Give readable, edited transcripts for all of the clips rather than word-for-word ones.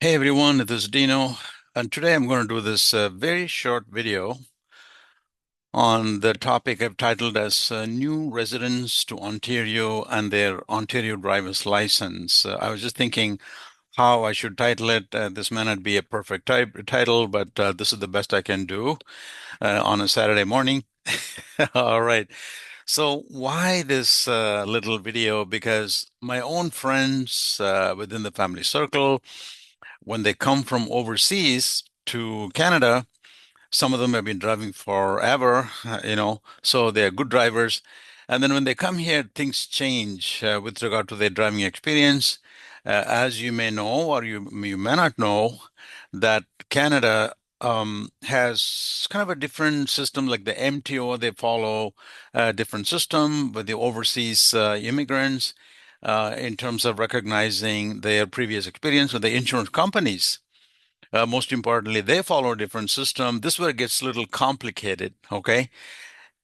Hey everyone, this is Dino, and today I'm going to do this very short video on the topic I've titled as New Residents to Ontario and Their Ontario Driver's License. I was just thinking how I should title it. This may not be a perfect title, but this is the best I can do on a Saturday morning. All right. So, why this little video? Because my own friends within the family circle, when they come from overseas to Canada, some of them have been driving forever, so they're good drivers. And then when they come here, things change with regard to their driving experience. As you may know, or you may not know, that Canada has kind of a different system, like the MTO, they follow a different system with the overseas immigrants in terms of recognizing their previous experience with the insurance companies. Most importantly, they follow a different system. This is where it gets a little complicated, okay?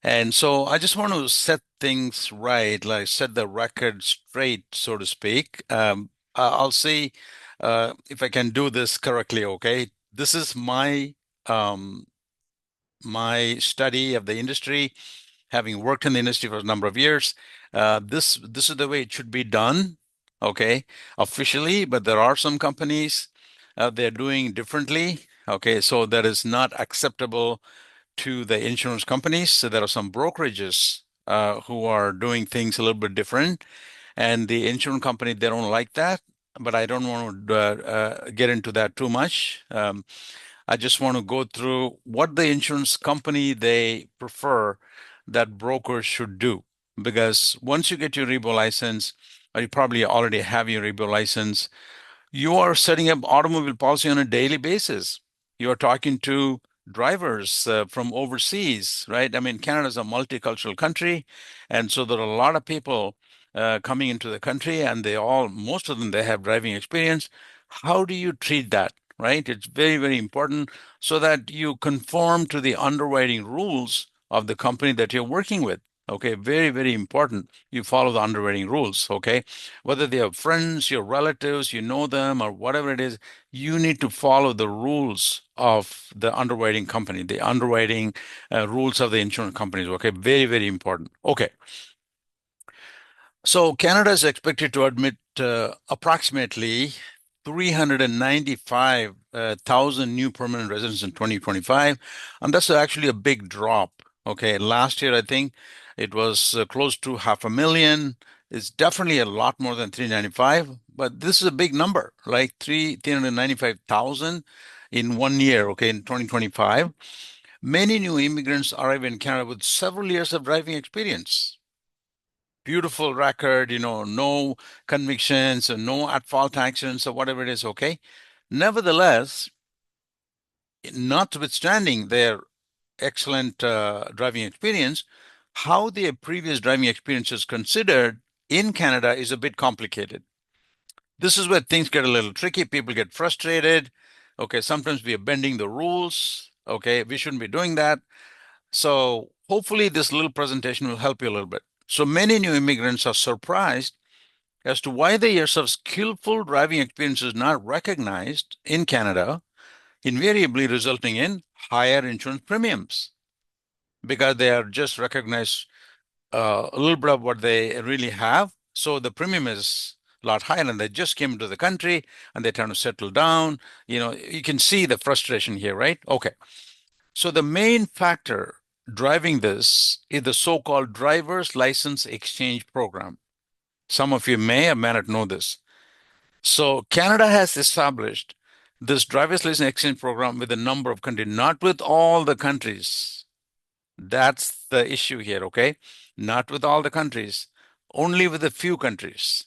And so I just want to set things right, like set the record straight, so to speak. I'll see if I can do this correctly, okay? This is um, my study of the industry, having worked in the industry for a number of years. This is the way it should be done, okay, officially. But there are some companies they're doing differently. Okay, so that is not acceptable to the insurance companies. So there are some brokerages who are doing things a little bit different, and the insurance company they don't like that. But I don't want to get into that too much. I just want to go through what the insurance company they prefer that brokers should do. Because once you get your repo license, or you probably already have your repo license, you are setting up automobile policy on a daily basis. You are talking to drivers from overseas, right? I mean, Canada is a multicultural country, and so there are a lot of people coming into the country, and most of them, they have driving experience. How do you treat that, right? It's very, very important so that you conform to the underwriting rules of the company that you're working with. Okay, very, very important. You follow the underwriting rules, okay? Whether they are friends, your relatives, you know them, or whatever it is, you need to follow the rules of the underwriting company, the underwriting rules of the insurance companies. Okay, very, very important. Okay, so Canada is expected to admit approximately 395,000 new permanent residents in 2025, and that's actually a big drop. Okay, last year I think it was close to 500,000. It's definitely a lot more than 395, but this is a big number, like 395,000 in 1 year. Okay, in 2025, many new immigrants arrive in Canada with several years of driving experience, beautiful record, no convictions and no at-fault accidents or whatever it is, okay? Nevertheless, notwithstanding their excellent driving experience, how their previous driving experience is considered in Canada is a bit complicated. This is where things get a little tricky. People get frustrated. Okay, sometimes we are bending the rules. Okay, we shouldn't be doing that. So hopefully this little presentation will help you a little bit. So many new immigrants are surprised as to why the years of skillful driving experience is not recognized in Canada, invariably resulting in higher insurance premiums because they are just recognized a little bit of what they really have. So the premium is a lot higher, and they just came to the country and they're trying to settle down. You can see the frustration here, right? Okay. So the main factor driving this is the so-called driver's license exchange program. Some of you may or may not know this. So Canada has established this driver's license exchange program with a number of countries, not with all the countries. That's the issue here, okay? Not with all the countries, only with a few countries.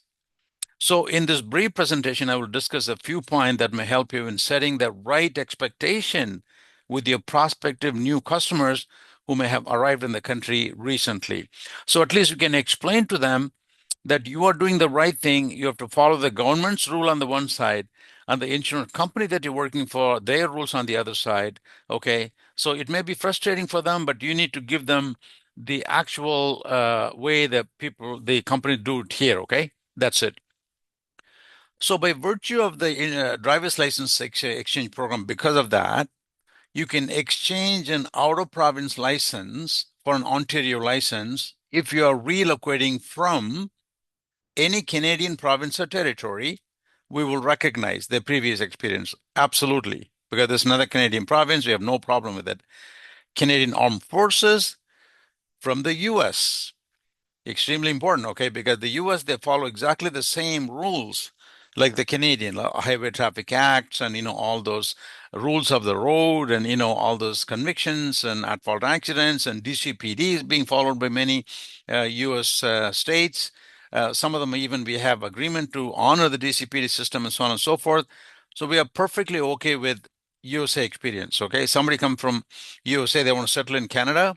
So in this brief presentation, I will discuss a few points that may help you in setting the right expectation with your prospective new customers who may have arrived in the country recently. So at least you can explain to them that you are doing the right thing. You have to follow the government's rule on the one side and the insurance company that you're working for, their rules on the other side. Okay. So it may be frustrating for them, but you need to give them the actual way that the company do it here. Okay. That's it. So by virtue of the driver's license exchange program, because of that, you can exchange an out-of-province license for an Ontario license if you are relocating from any Canadian province or territory. We will recognize their previous experience. Absolutely. Because there's another Canadian province, we have no problem with it. Canadian Armed Forces from the US. Extremely important, okay? Because the US, they follow exactly the same rules like the Canadian Highway Traffic Acts and, all those rules of the road and, all those convictions and at-fault accidents and DCPD is being followed by many US states. Some of them even we have agreement to honor the DCPD system and so on and so forth. So we are perfectly okay with USA experience, okay? Somebody come from USA, they want to settle in Canada.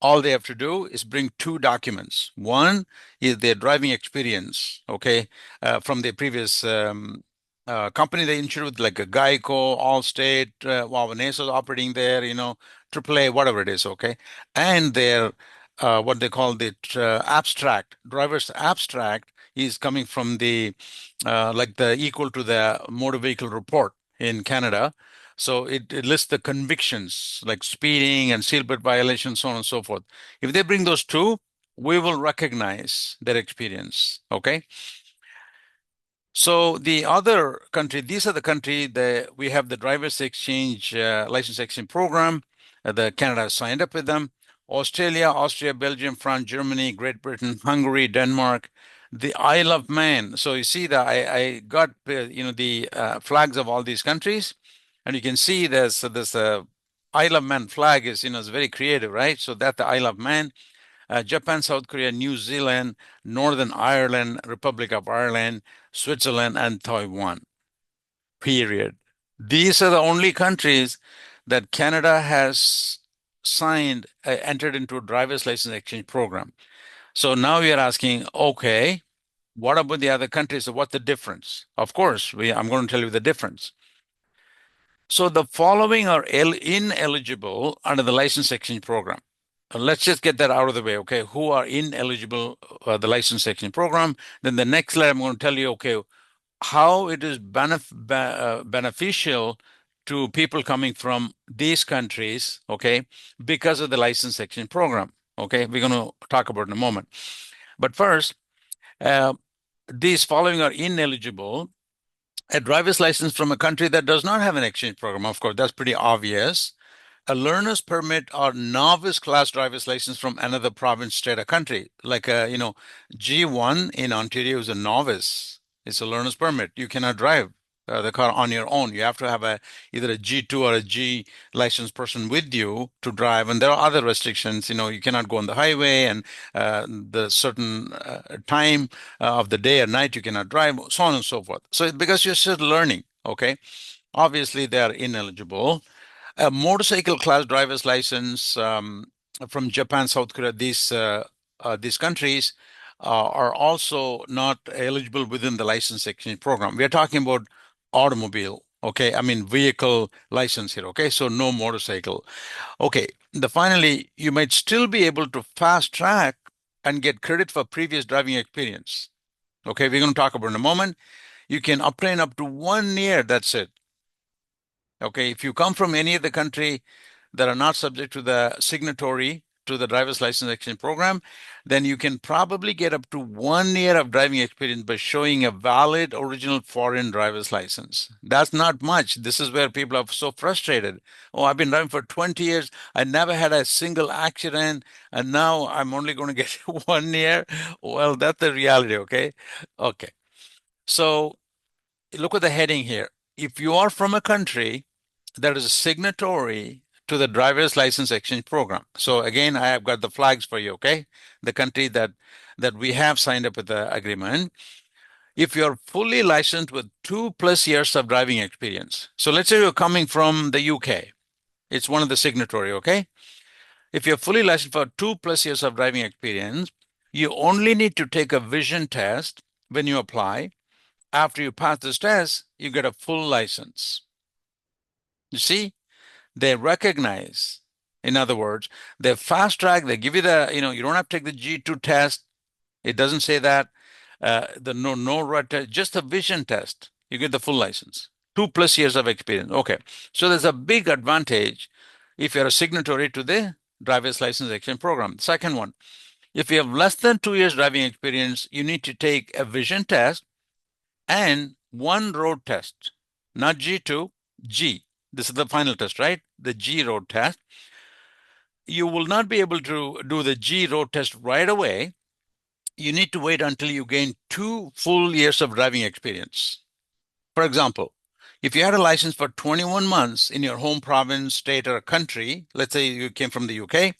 All they have to do is bring two documents. One is their driving experience, okay, from their previous company they insured with, like a Geico, Allstate, while Vanessa is operating there, AAA, whatever it is, okay, and their what they call the abstract, driver's abstract is coming from the like the equal to the motor vehicle report in Canada. So it lists the convictions like speeding and seatbelt violations, so on and so forth. If they bring those two, we will recognize their experience. Okay. So the other country, these are the country that we have the driver's exchange license exchange program. The Canada has signed up with them. Australia, Austria, Belgium, France, Germany, Great Britain, Hungary, Denmark, the Isle of Man. So you see that I got the flags of all these countries, and you can see there's a Isle of Man flag is very creative, right? So that the Isle of Man, Japan, South Korea, New Zealand, Northern Ireland, Republic of Ireland, Switzerland, and Taiwan. Period. These are the only countries that Canada has signed, entered into a driver's license exchange program. So now we are asking, okay, what about the other countries? So what's the difference? Of course, I'm going to tell you the difference. So the following are ineligible under the license exchange program. Let's just get that out of the way, okay? Who are ineligible the license exchange program? Then the next slide, I'm going to tell you, okay, how it is beneficial to people coming from these countries, okay, because of the license exchange program. Okay, we're going to talk about it in a moment. But first, uh, these following are ineligible. A driver's license from a country that does not have an exchange program, of course, that's pretty obvious. A learner's permit or novice class driver's license from another province, state, or country. Like G1 in Ontario is a novice. It's a learner's permit. You cannot drive the car on your own. You have to have either a G2 or a G licensed person with you to drive. And there are other restrictions. You cannot go on the highway, and the certain time of the day or night you cannot drive, so on and so forth. So because you're still learning, okay, obviously they are ineligible. A motorcycle class driver's license from Japan, South Korea, these countries are also not eligible within the license exchange program. We are talking about automobile, okay? I mean vehicle license here, okay? So no motorcycle. Okay. Finally, you might still be able to fast track and get credit for previous driving experience. Okay, we're going to talk about it in a moment. You can obtain up to 1 year. That's it. Okay, if you come from any other country that are not subject to the signatory to the driver's license exchange program, then you can probably get up to 1 year of driving experience by showing a valid original foreign driver's license. That's not much. This is where people are so frustrated. Oh, I've been driving for 20 years. I never had a single accident, and now I'm only going to get 1 year. Well, that's the reality, okay? Okay. So look at the heading here. If you are from a country that is a signatory to the driver's license exchange program. So again, I have got the flags for you, okay? The country that we have signed up with the agreement. If you're fully licensed with 2+ years of driving experience. So let's say you're coming from the UK. It's one of the signatory, okay? If you're fully licensed for 2+ years of driving experience, you only need to take a vision test when you apply. After you pass this test, you get a full license. You see? They recognize, in other words, they fast track, they give you you don't have to take the G2 test. It doesn't say that. The no road test, just a vision test, you get the full license. 2+ years of experience. Okay. So there's a big advantage if you're a signatory to the driver's license exchange program. Second one, if you have less than 2 years driving experience, you need to take a vision test and one road test, not G2, G. This is the final test, right? The G road test. You will not be able to do the G road test right away. You need to wait until you gain 2 full years of driving experience. For example, if you had a license for 21 months in your home province, state, or country, let's say you came from the UK,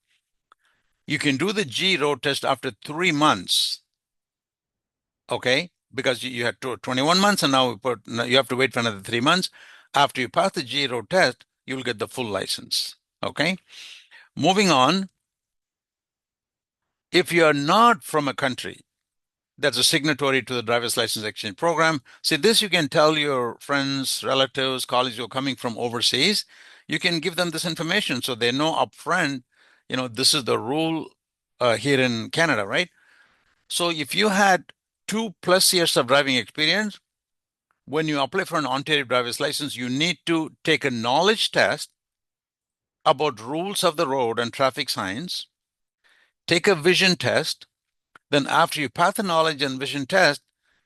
you can do the G road test after 3 months. Okay? Because you had 21 months and now you have to wait for another 3 months. After you pass the G road test, you'll get the full license. Okay? Moving on, if you are not from a country that's a signatory to the driver's license exchange program, see this you can tell your friends, relatives, colleagues who are coming from overseas. You can give them this information so they know upfront, this is the rule here in Canada, right? So if you had 2+ years of driving experience, when you apply for an Ontario driver's license, you need to take a knowledge test about rules of the road and traffic signs, take a vision test. Then after you pass the knowledge and vision test,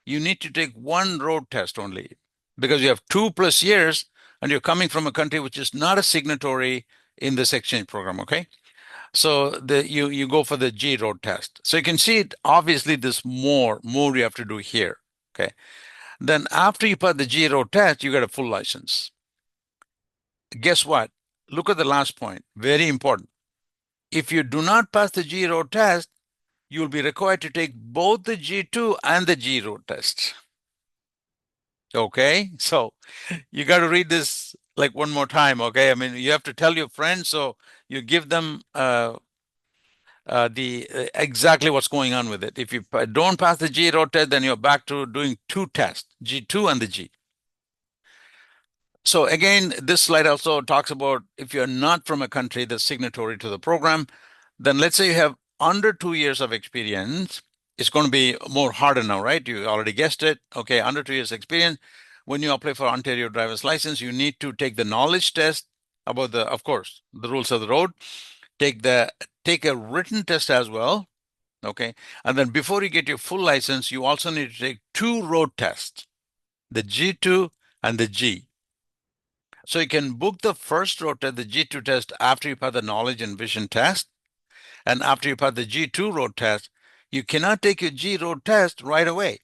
you need to take one road test only because you have 2+ years and you're coming from a country which is not a signatory in this exchange program. Okay. So you go for the G road test. So you can see it, obviously there's more you have to do here. Okay. Then after you pass the G road test, you get a full license. Guess what? Look at the last point. Very important. If you do not pass the G road test, you'll be required to take both the G2 and the G road test. Okay. So you got to read this like one more time. Okay. I mean, you have to tell your friends. So you give them the exactly what's going on with it. If you don't pass the G road test, then you're back to doing two tests, G2 and the G. So again, this slide also talks about if you're not from a country that's signatory to the program, then let's say you have under 2 years of experience, it's going to be more harder now, right? You already guessed it. Okay, under 2 years experience. When you apply for Ontario driver's license, you need to take the knowledge test about of course, the rules of the road. Take a written test as well. Okay. And then before you get your full license, you also need to take two road tests, the G2 and the G. So you can book the first road test, the G2 test, after you pass the knowledge and vision test. And after you pass the G2 road test, you cannot take your G road test right away.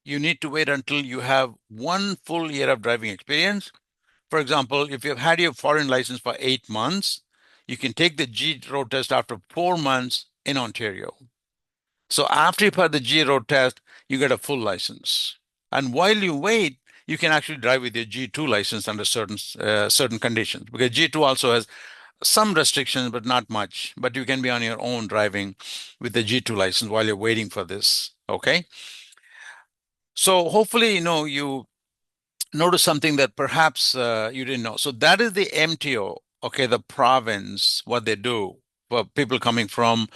You need to wait until you have 1 full year of driving experience. For example, if you've had your foreign license for 8 months, you can take the G road test after 4 months in Ontario. So after you pass the G road test, you get a full license. And while you wait, you can actually drive with your G2 license under certain conditions, because G2 also has some restrictions, but not much. But you can be on your own driving with the G2 license while you're waiting for this. Okay. So hopefully, you notice something that perhaps you didn't know. So that is the MTO. Okay, the province, what they do for people coming from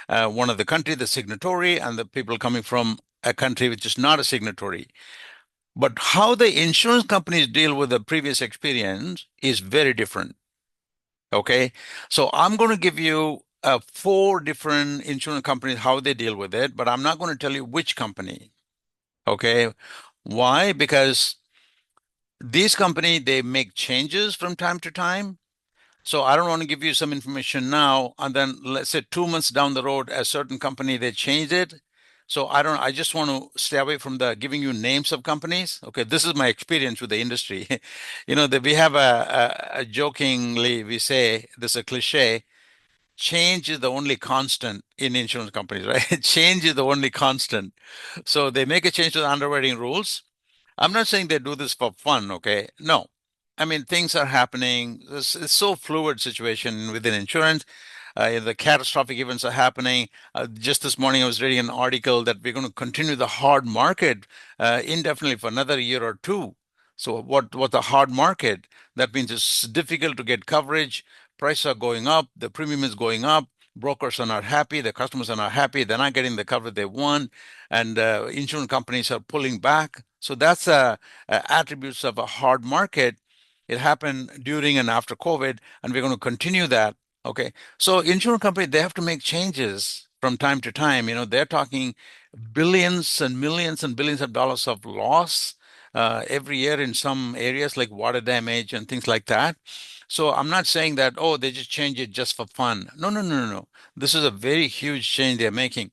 one of the country, the signatory, and the people coming from a country which is not a signatory. But how the insurance companies deal with the previous experience is very different. Okay. So I'm going to give you 4 different insurance companies, how they deal with it, but I'm not going to tell you which company. Okay. Why? Because these companies, they make changes from time to time. So I don't want to give you some information now, and then let's say 2 months down the road, a certain company, they changed it. So I just want to stay away from the giving you names of companies. Okay, this is my experience with the industry. That we have a jokingly, we say, this is a cliche, change is the only constant in insurance companies, right? Change is the only constant. So they make a change to the underwriting rules. I'm not saying they do this for fun, okay? No. I mean, things are happening. It's so fluid situation within insurance. The catastrophic events are happening. Just this morning, I was reading an article that we're going to continue the hard market indefinitely for another year or two. So what the hard market? That means it's difficult to get coverage. Prices are going up. The premium is going up. brokers are not happy, the customers are not happy, they're not getting the coverage they want, and insurance companies are pulling back. So that's attributes of a hard market. It happened during and after COVID, and we're going to continue that. Okay, so insurance companies, they have to make changes from time to time. They're talking billions and billions of dollars of loss every year in some areas like water damage and things like that. So I'm not saying that, oh, they just change it just for fun. No, no, no, no, no. This is a very huge change they're making.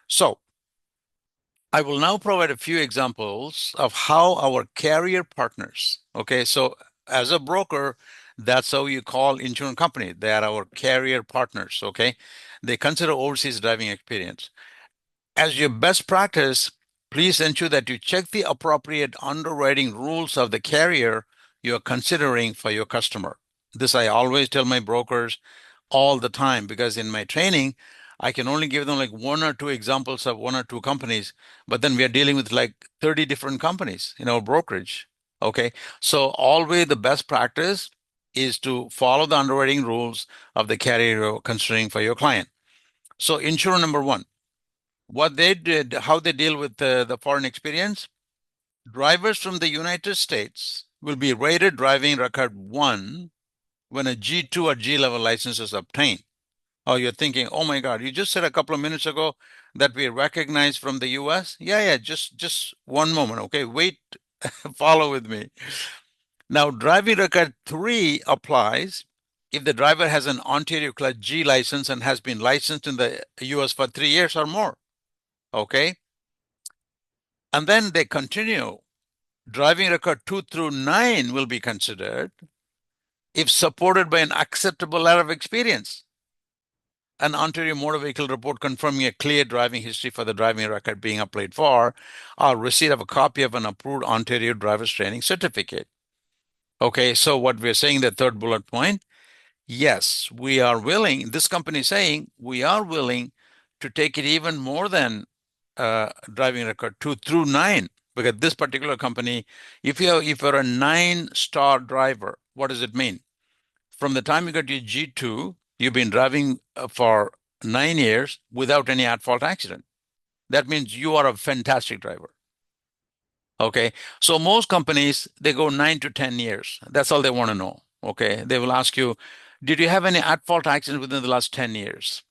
So I will now provide a few examples of how our carrier partners, okay, so as a broker, that's how you call insurance company. They are our carrier partners, okay? They consider overseas driving experience. As your best practice, please ensure that you check the appropriate underwriting rules of the carrier you're considering for your customer. This I always tell my brokers all the time because in my training, I can only give them like one or two examples of one or two companies, but then we are dealing with like 30 different companies in our brokerage. Okay. So always the best practice is to follow the underwriting rules of the carrier you're considering for your client. So insurer number one, what they did, how they deal with the foreign experience. Drivers from the United States will be rated driving record one when a G2 or G level license is obtained. Oh, you're thinking, oh my God, you just said a couple of minutes ago that we recognize from the US? Yeah, yeah, just one moment, okay? Wait, follow with me. Now, driving record three applies if the driver has an Ontario Class G license and has been licensed in the US for 3 years or more. Okay. And then they continue. Driving record 2 through 9 will be considered if supported by an acceptable letter of experience. An Ontario Motor Vehicle report confirming a clear driving history for the driving record being applied for, or receipt of a copy of an approved Ontario driver's training certificate. Okay, so what we're saying, the third bullet point, yes, we are willing, this company is saying we are willing to take it even more than driving record 2 through 9, because this particular company, if you're a 9-star driver, what does it mean? From the time you got your G2, you've been driving for 9 years without any at-fault accident. That means you are a fantastic driver. Okay. So most companies, they go 9 to 10 years. That's all they want to know. Okay. They will ask you, did you have any at-fault accident within the last 10 years?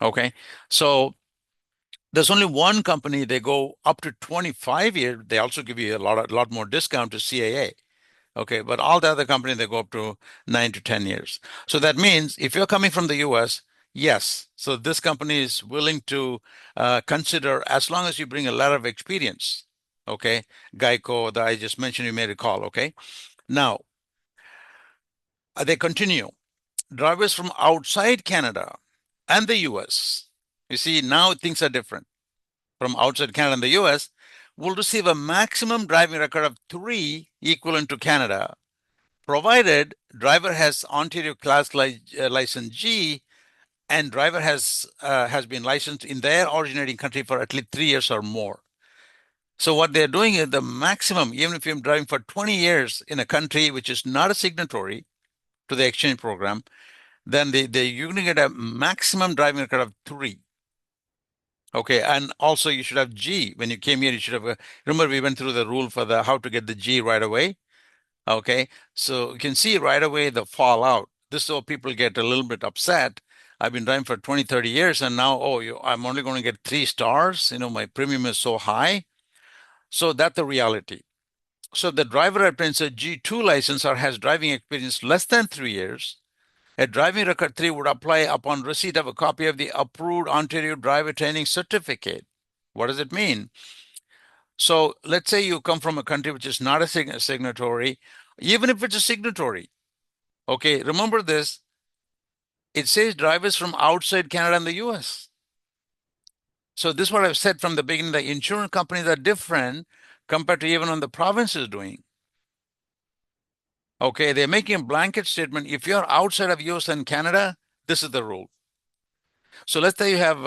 Okay. So there's only one company, they go up to 25 years. They also give you a lot more discount to CAA. Okay, but all the other companies, they go up to 9 to 10 years. So that means if you're coming from the US, yes. So this company is willing to consider as long as you bring a letter of experience. Okay, Geico that I just mentioned, you may recall. Okay, now they continue. Drivers from outside Canada and the US. You see, now things are different. From outside Canada and the US will receive a maximum driving record of 3 equivalent to Canada, provided driver has Ontario Class License G and driver has been licensed in their originating country for at least 3 years or more. So what they're doing is the maximum, even if you're driving for 20 years in a country which is not a signatory to the exchange program, then you're going to get a maximum driving record of 3. Okay, and also you should have G. When you came here, you should have, remember we went through the rule for the how to get the G right away. Okay, so you can see right away the fallout. This is why people get a little bit upset. I've been driving for 20, 30 years, and now, I'm only going to get 3 stars. My premium is so high. So that's the reality. So the driver obtains a G2 license or has driving experience less than 3 years. A driving record 3 would apply upon receipt of a copy of the approved Ontario driver training certificate. What does it mean? So let's say you come from a country which is not a signatory, even if it's a signatory. Okay, remember this. It says drivers from outside Canada and the US. So this is what I've said from the beginning. The insurance companies are different compared to even on the province is doing. Okay, they're making a blanket statement. If you're outside of US and Canada, this is the rule. So let's say you have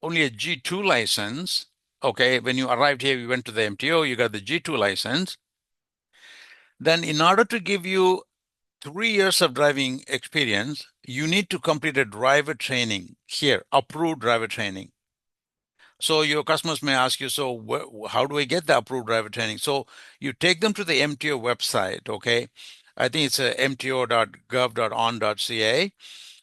only a G2 license. Okay, when you arrived here, you went to the MTO, you got the G2 license. Then in order to give you 3 years of driving experience, you need to complete a driver training here, approved driver training. So your customers may ask you, so how do I get the approved driver training? So you take them to the MTO website, okay? I think it's mto.gov.on.ca,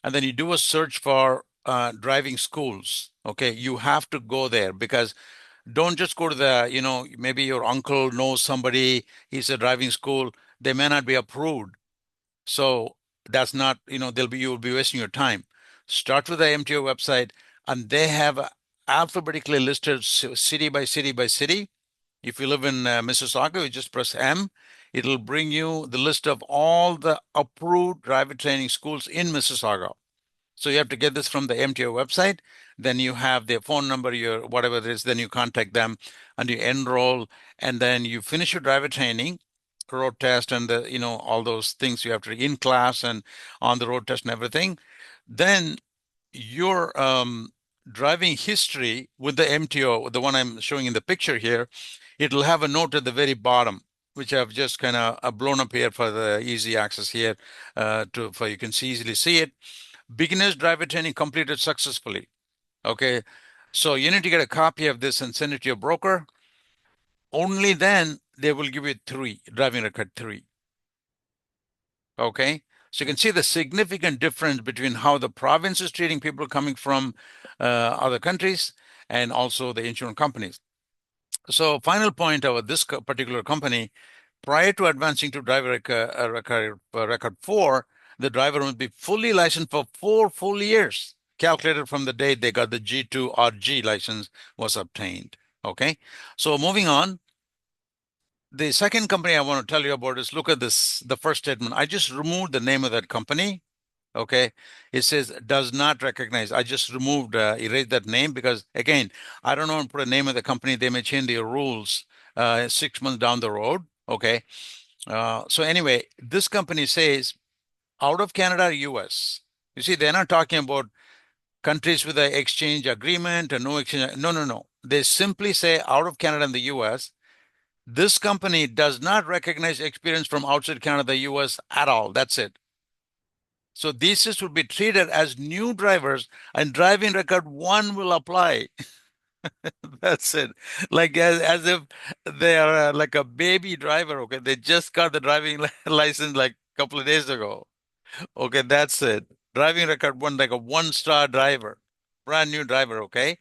and then you do a search for driving schools, okay? You have to go there because don't just go to maybe your uncle knows somebody, he's a driving school, they may not be approved. So that's not, you'll be wasting your time. Start with the MTO website, and they have alphabetically listed city by city by city. If you live in Mississauga, you just press M. It'll bring you the list of all the approved driver training schools in Mississauga. So you have to get this from the MTO website. Then you have their phone number, your whatever it is. Then you contact them and you enroll, and then you finish your driver training, road test, and all those things you have to in class and on the road test and everything. Then your driving history with the MTO, the one I'm showing in the picture here, it'll have a note at the very bottom, which I've just kind of blown up here for the easy access here, for you can easily see it. Beginner's driver training completed successfully. Okay. So you need to get a copy of this and send it to your broker. Only then they will give you driving record three. Okay. So you can see the significant difference between how the province is treating people coming from other countries and also the insurance companies. So final point about this particular company, prior to advancing to driver record 4, the driver must be fully licensed for 4 full years, calculated from the date they got the G2 or G license was obtained. Okay, so moving on. The second company I want to tell you about is, look at this, the first statement. I just removed the name of that company. Okay, it says does not recognize. I just erased that name because, again, I don't want to put a name of the company. They may change their rules 6 months down the road. Okay, so anyway, this company says out of Canada, US. You see, they're not talking about countries with an exchange agreement and no exchange. No, no, no. They simply say out of Canada and the US. This company does not recognize experience from outside Canada, the US at all. That's it. So these will be treated as new drivers, and driving record 1 will apply. That's it. Like as if they are like a baby driver. Okay, they just got the driving license like a couple of days ago. Okay, that's it. Driving record 1, like a 1-star driver, brand new driver. Okay,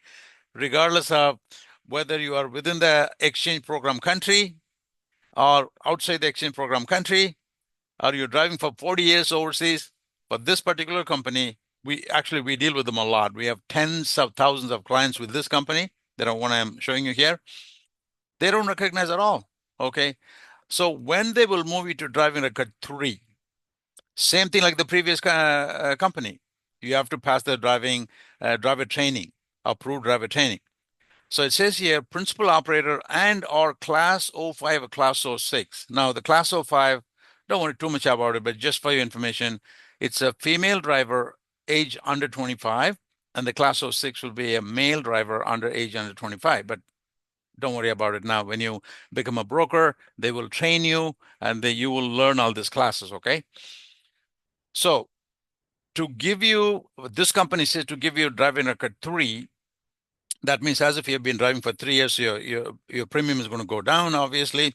regardless of whether you are within the exchange program country or outside the exchange program country, or you're driving for 40 years overseas. For this particular company, we deal with them a lot. We have tens of thousands of clients with this company that are one I'm showing you here. They don't recognize at all. Okay. So when they will move you to driving record 3, same thing like the previous company. You have to pass the driver training, approved driver training. So it says here, principal operator and or class 05 or class 06. Now the class 05, don't worry too much about it, but just for your information, it's a female driver age under 25, and the class 06 will be a male driver age under 25. But don't worry about it now. When you become a broker, they will train you and you will learn all these classes, okay? So to give you, this company says to give you driving record 3, that means as if you've been driving for 3 years, your premium is going to go down, obviously,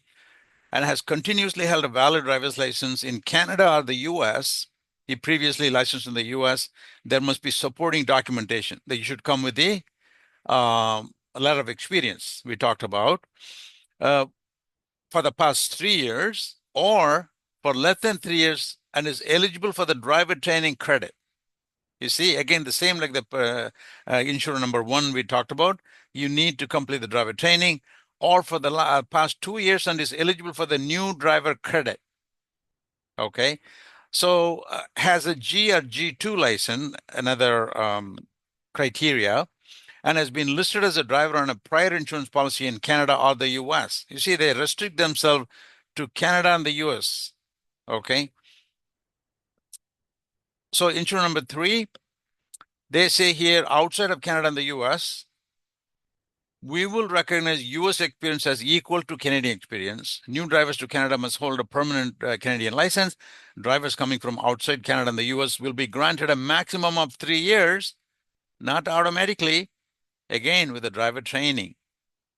and has continuously held a valid driver's license in Canada or the US. He previously licensed in the US. There must be supporting documentation that you should come with a letter of experience we talked about for the past 3 years or for less than 3 years and is eligible for the driver training credit. You see, again, the same like the insurer number 1 we talked about. You need to complete the driver training or for the past 2 years and is eligible for the new driver credit. Okay. So has a G or G2 license, another criteria, and has been listed as a driver on a prior insurance policy in Canada or the US. You see, they restrict themselves to Canada and the US. Okay. So insurer number 3, they say here outside of Canada and the US, We will recognize US experience as equal to Canadian experience. New drivers to Canada must hold a permanent Canadian license. Drivers coming from outside Canada and the US will be granted a maximum of 3 years, not automatically, again, with the driver training.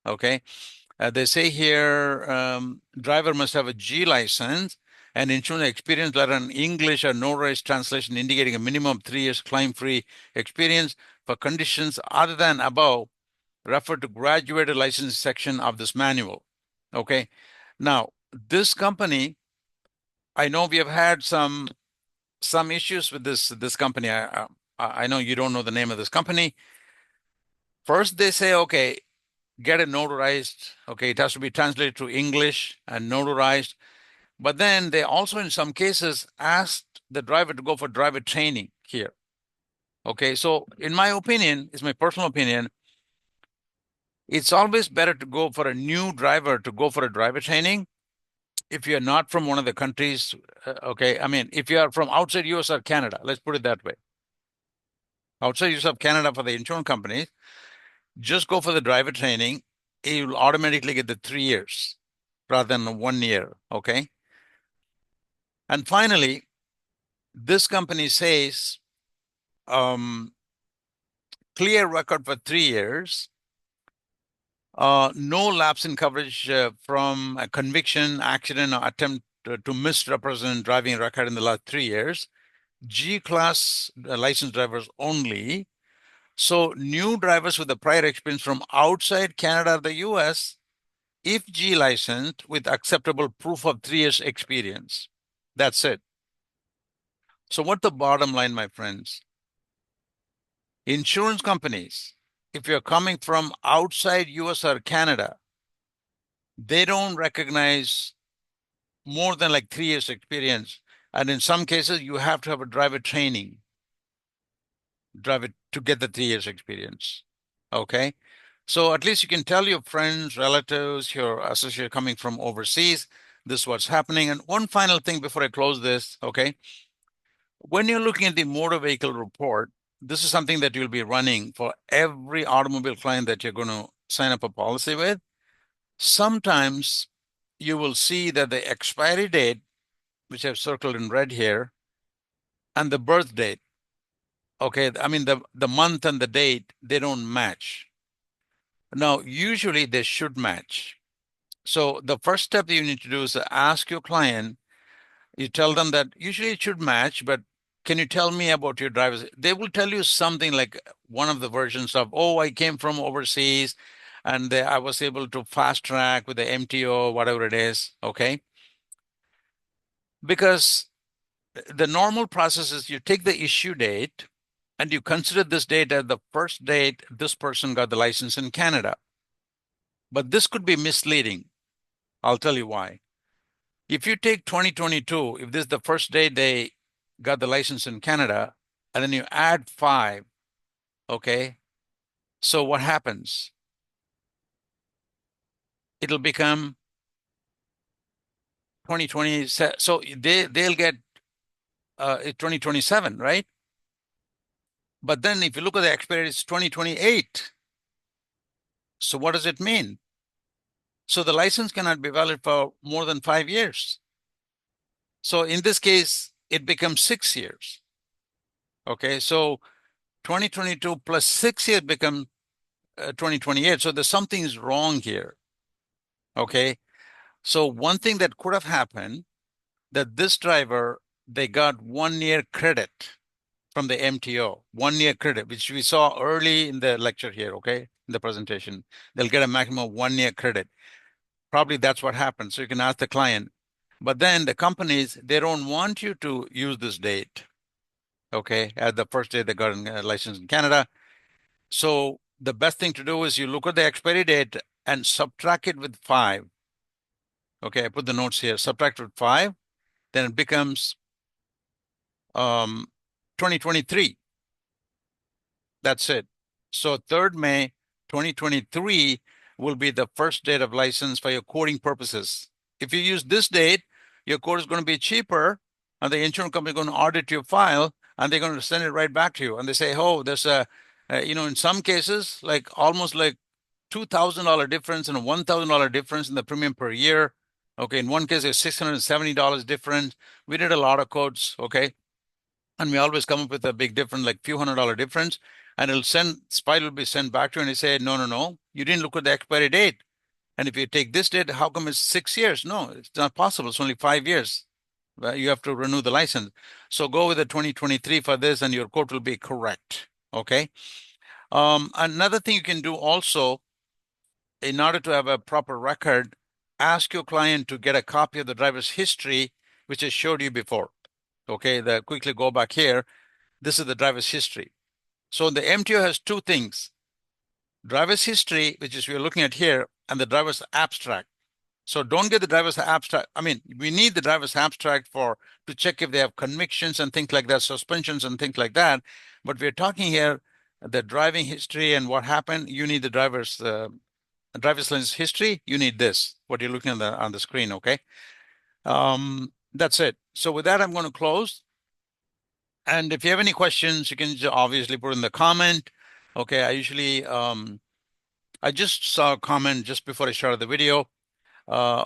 Okay. They say here, driver must have a G license and insurance experience letter in English or notarized translation indicating a minimum of 3 years claim-free experience. For conditions other than above, refer to graduated license section of this manual. Okay. Now, this company, I know we have had some issues with this company. I know you don't know the name of this company. First, they say, okay, get it notarized. Okay, it has to be translated to English and notarized. But then they also, in some cases, asked the driver to go for driver training here. Okay, so in my opinion, it's my personal opinion, it's always better to go for a new driver to go for a driver training if you're not from one of the countries. Okay, I mean, if you are from outside US or Canada, let's put it that way. Outside US of Canada for the insurance companies, just go for the driver training. You will automatically get the 3 years rather than 1 year. Okay. And finally, this company says clear record for 3 years, no lapse in coverage from a conviction, accident, or attempt to misrepresent driving record in the last 3 years. G class licensed drivers only. So new drivers with a prior experience from outside Canada or the US, if G licensed with acceptable proof of 3 years experience. That's it. So what the bottom line, my friends? Insurance companies, if you're coming from outside US or Canada, they don't recognize more than like 3 years experience. And in some cases, you have to have a driver training, driver to get the 3 years experience. Okay. So at least you can tell your friends, relatives, your associate coming from overseas, this is what's happening. And one final thing before I close this, okay? When you're looking at the motor vehicle report, this is something that you'll be running for every automobile client that you're going to sign up a policy with. Sometimes you will see that the expiry date, which I've circled in red here, and the birth date, okay, I mean the month and the date, they don't match. Now, usually they should match. So the first step that you need to do is to ask your client, you tell them that usually it should match, but can you tell me about your drivers? They will tell you something like one of the versions of, oh, I came from overseas and I was able to fast track with the MTO, whatever it is, okay? Because the normal process is you take the issue date and you consider this date as the first date this person got the license in Canada. But this could be misleading. I'll tell you why. If you take 2022, if this is the first day they got the license in Canada, and then you add 5, okay, so what happens? It'll become 2020. So they'll get 2027, right? But then if you look at the expiry, it's 2028. So what does it mean? So the license cannot be valid for more than 5 years. So in this case, it becomes 6 years. Okay, so 2022 plus 6 years become 2028. So there's something's wrong here. Okay. So one thing that could have happened that this driver, they got 1 year credit from the MTO, 1 year credit, which we saw early in the lecture here. Okay. In the presentation, they'll get a maximum of 1 year credit. Probably that's what happened. So you can ask the client, but then the companies, they don't want you to use this date. Okay. As the first day they got a license in Canada. So the best thing to do is you look at the expiry date and subtract it with 5. Okay, I put the notes here. Subtract with 5, then it becomes 2023. That's it. So 3rd May 2023 will be the first date of license for your coding purposes. If you use this date, your code is going to be cheaper, and the insurance company is going to audit your file, and they're going to send it right back to you. And they say, oh, there's in some cases, like almost like $2,000 difference and a $1,000 difference in the premium per year. Okay, in one case, it's $670 difference. We did a lot of quotes, okay? And we always come up with a big difference, like few $100 difference. And Spite will be sent back to you and he say, no, no, no, you didn't look at the expiry date. And if you take this date, how come it's 6 years? No, it's not possible. It's only 5 years. You have to renew the license. So go with the 2023 for this and your quote will be correct. Okay. Another thing you can do also, in order to have a proper record, ask your client to get a copy of the driver's history, which I showed you before. Okay, quickly go back here. This is the driver's history. So the MTO has two things: driver's history, which is we're looking at here, and the driver's abstract. So don't get the driver's abstract. I mean, we need the driver's abstract to check if they have convictions and things like that, suspensions and things like that. But we're talking here the driving history and what happened. You need the driver's license history. You need this, what you're looking at on the screen. Okay. That's it. So with that, I'm going to close. And if you have any questions, you can obviously put in the comment. Okay. I just saw a comment just before I started the video.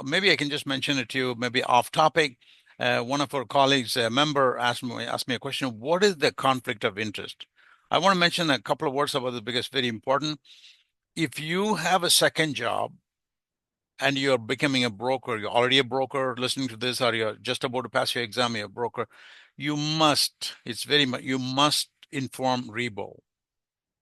Maybe I can just mention it to you, maybe off topic. One of our colleagues, a member, asked me a question: what is the conflict of interest? I want to mention a couple of words about this because it's very important. If you have a second job and you're becoming a broker, you're already a broker listening to this, or you're just about to pass your exam, you're a broker, you must inform Rebo.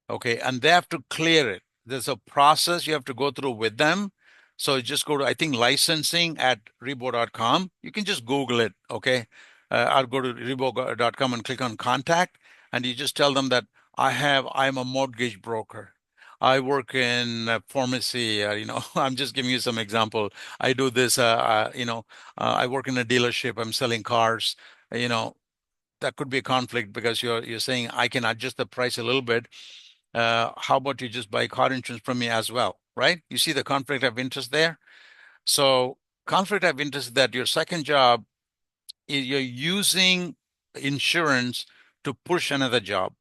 Okay, and they have to clear it. There's a process you have to go through with them. So just go to, I think, licensing at rebo.com. You can just Google it, okay? I'll go to rebo.com and click on contact, and you just tell them that I'm a mortgage broker. I work in pharmacy, I'm just giving you some example. I do this, I work in a dealership. I'm selling cars, you know, that could be a conflict because you're saying I can adjust the price a little bit. How about you just buy car insurance from me as well, right? You see the conflict of interest there? So conflict of interest is that your second job, you're using insurance to push another job.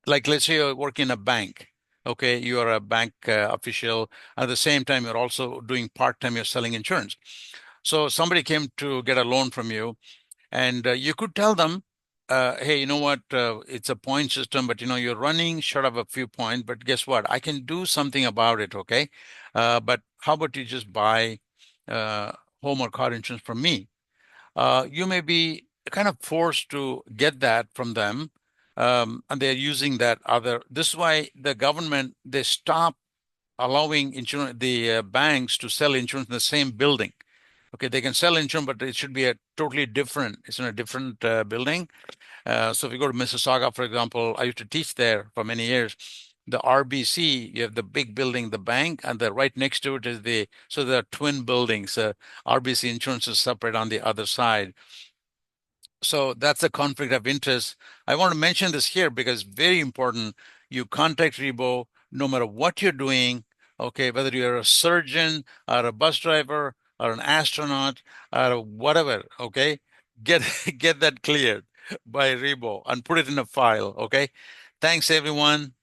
Like let's say you're working in a bank. Okay, you are a bank official. At the same time, you're also doing part-time, you're selling insurance. So somebody came to get a loan from you, and you could tell them, hey, you know what? It's a point system, but you're running short of a few points. But guess what? I can do something about it. Okay. But how about you just buy uh, home or car insurance from me? You may be kind of forced to get that from them. And they're using that other. This is why the government, they stop allowing the banks to sell insurance in the same building. Okay, they can sell insurance, but it should be a totally different. It's in a different building. So if you go to Mississauga, for example, I used to teach there for many years. The RBC, you have the big building, the bank, and the right next to it is so there are twin buildings. RBC insurance is separate on the other side. So that's a conflict of interest. I want to mention this here because it's very important. You contact Rebo no matter what you're doing, okay, whether you're a surgeon or a bus driver or an astronaut or whatever, okay, get get that cleared by Rebo and put it in a file, okay? Thanks, everyone.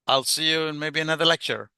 I'll see you in maybe another lecture.